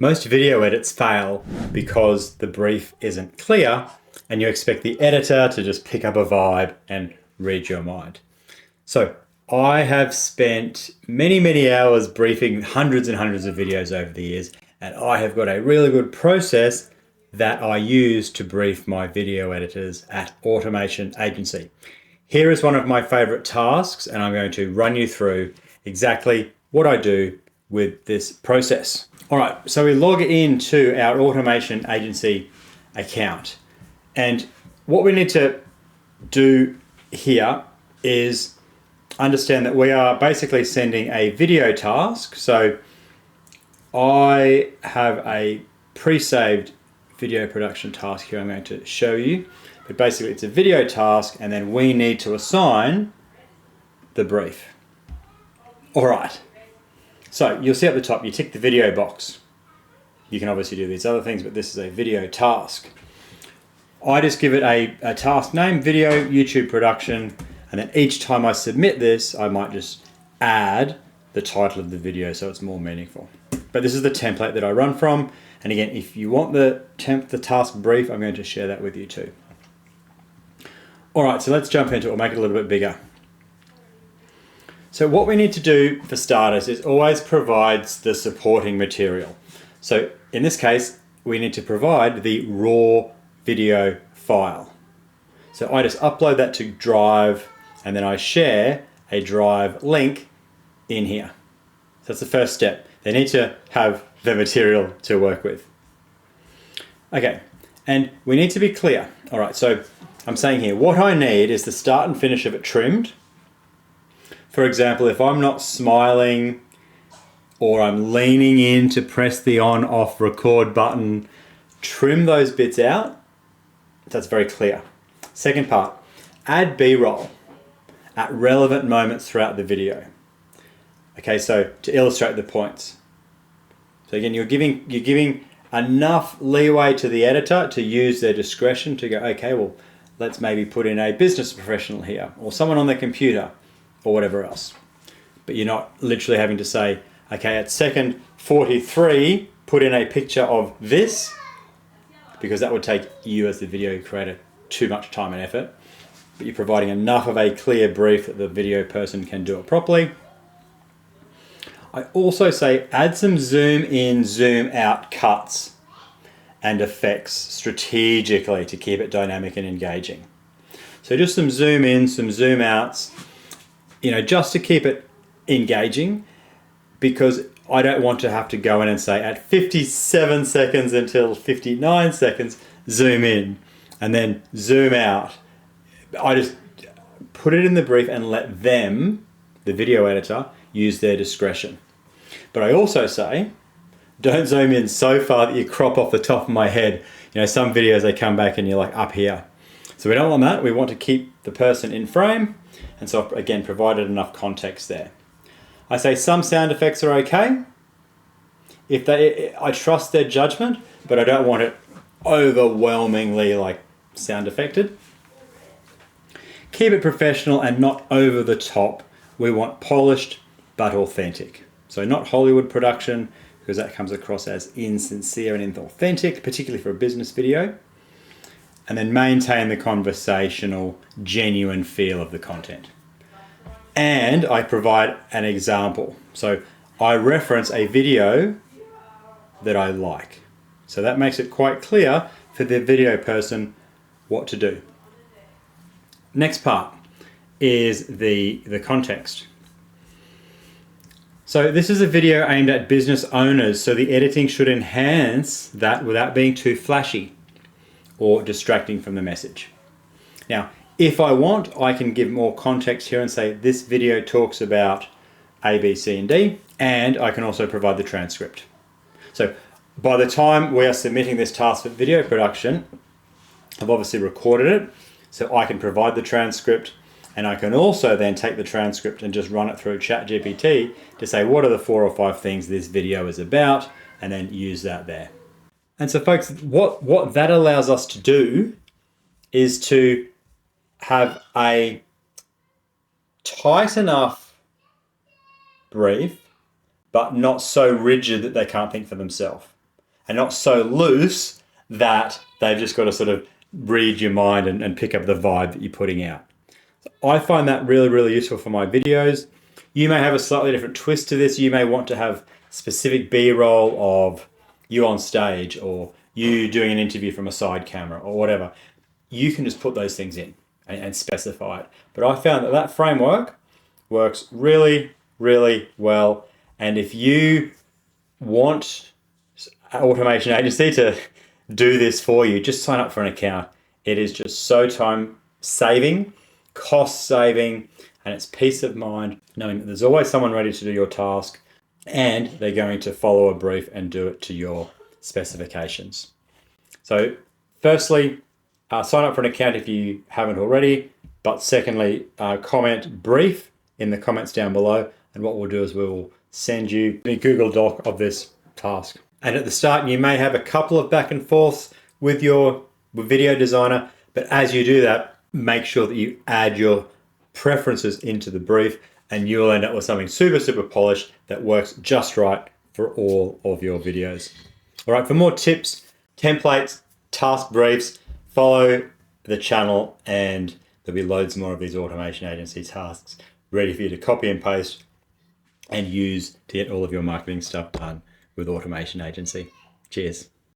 Most video edits fail because the brief isn't clear and you expect the editor to just pick up a vibe and read your mind. So I have spent many hours briefing hundreds and hundreds of videos over the years, and I have got a really good process that I use to brief my video editors at Automation Agency. Here is one of my favorite tasks, and I'm going to run you through exactly what I do with this process. All right, so we log into our Automation Agency account, and what we need to do here is understand that we are basically sending a video task. So I have a pre-saved video production task here I'm going to show you, but basically it's a video task and then we need to assign the brief. All right, so you'll see at the top, you tick the video box. You can obviously do these other things, but this is a video task. I just give it a task name, video, YouTube production, and then each time I submit this, I might just add the title of the video so it's more meaningful. But this is the template that I run from. And again, if you want the task brief, I'm going to share that with you too. All right, so let's jump into it. We'll make it a little bit bigger. So what we need to do for starters is always provide the supporting material. So in this case, we need to provide the raw video file. So I just upload that to Drive, and then I share a Drive link in here. So that's the first step. They need to have the material to work with. Okay, and we need to be clear. All right, so I'm saying here, what I need is the start and finish of it trimmed. For example, if I'm not smiling or I'm leaning in to press the on/off record button, trim those bits out. That's very clear. Second part, add B-roll at relevant moments throughout the video. Okay, so to illustrate the points. So again, you're giving enough leeway to the editor to use their discretion to go, okay, well, let's maybe put in a business professional here, or someone on their computer, or whatever else. But you're not literally having to say, okay, at second 43, put in a picture of this, because that would take you as the video creator too much time and effort. But you're providing enough of a clear brief that the video person can do it properly. I also say add some zoom in, zoom out cuts and effects strategically to keep it dynamic and engaging. So just some zoom in, some zoom outs, just to keep it engaging, because I don't want to have to go in and say at 57 seconds until 59 seconds, zoom in and then zoom out. I just put it in the brief and let them, the video editor, use their discretion. But I also say, don't zoom in so far that you crop off the top of my head. Some videos, they come back and you're like up here. So we don't want that. We want to keep the person in frame. And so again, provided enough context there. I say some sound effects are okay. I trust their judgment, but I don't want it overwhelmingly like sound affected. Keep it professional and not over the top. We want polished but authentic. So not Hollywood production, because that comes across as insincere and inauthentic, particularly for a business video. And then maintain the conversational, genuine feel of the content. And I provide an example. So I reference a video that I like. So that makes it quite clear for the video person what to do. Next part is the context. So this is a video aimed at business owners, so the editing should enhance that without being too flashy or distracting from the message. Now, if I want, I can give more context here and say this video talks about A, B, C, and D, and I can also provide the transcript. So by the time we are submitting this task for video production, I've obviously recorded it, so I can provide the transcript, and I can also then take the transcript and just run it through ChatGPT to say what are the 4 or 5 things this video is about, and then use that there. And so folks, what that allows us to do is to have a tight enough brief, but not so rigid that they can't think for themselves. and not so loose that they've just got to sort of read your mind and pick up the vibe that you're putting out. So I find that really, really useful for my videos. You may have a slightly different twist to this. You may want to have specific B-roll of you on stage or you doing an interview from a side camera or whatever. You can just put those things in and specify it. But I found that that framework works really, really well. And if you want an automation agency to do this for you, just sign up for an account. It is just so time saving, cost saving, and it's peace of mind knowing that there's always someone ready to do your task and they're going to follow a brief and do it to your specifications. So firstly, sign up for an account if you haven't already, but secondly, comment brief in the comments down below, and what we'll do is we'll send you a Google Doc of this task. And at the start, you may have a couple of back and forths with your video designer, but as you do that, make sure that you add your preferences into the brief and you'll end up with something super, super polished that works just right for all of your videos. All right, for more tips, templates, task briefs, follow the channel and there'll be loads more of these automation agency tasks ready for you to copy and paste and use to get all of your marketing stuff done with automation agency. Cheers.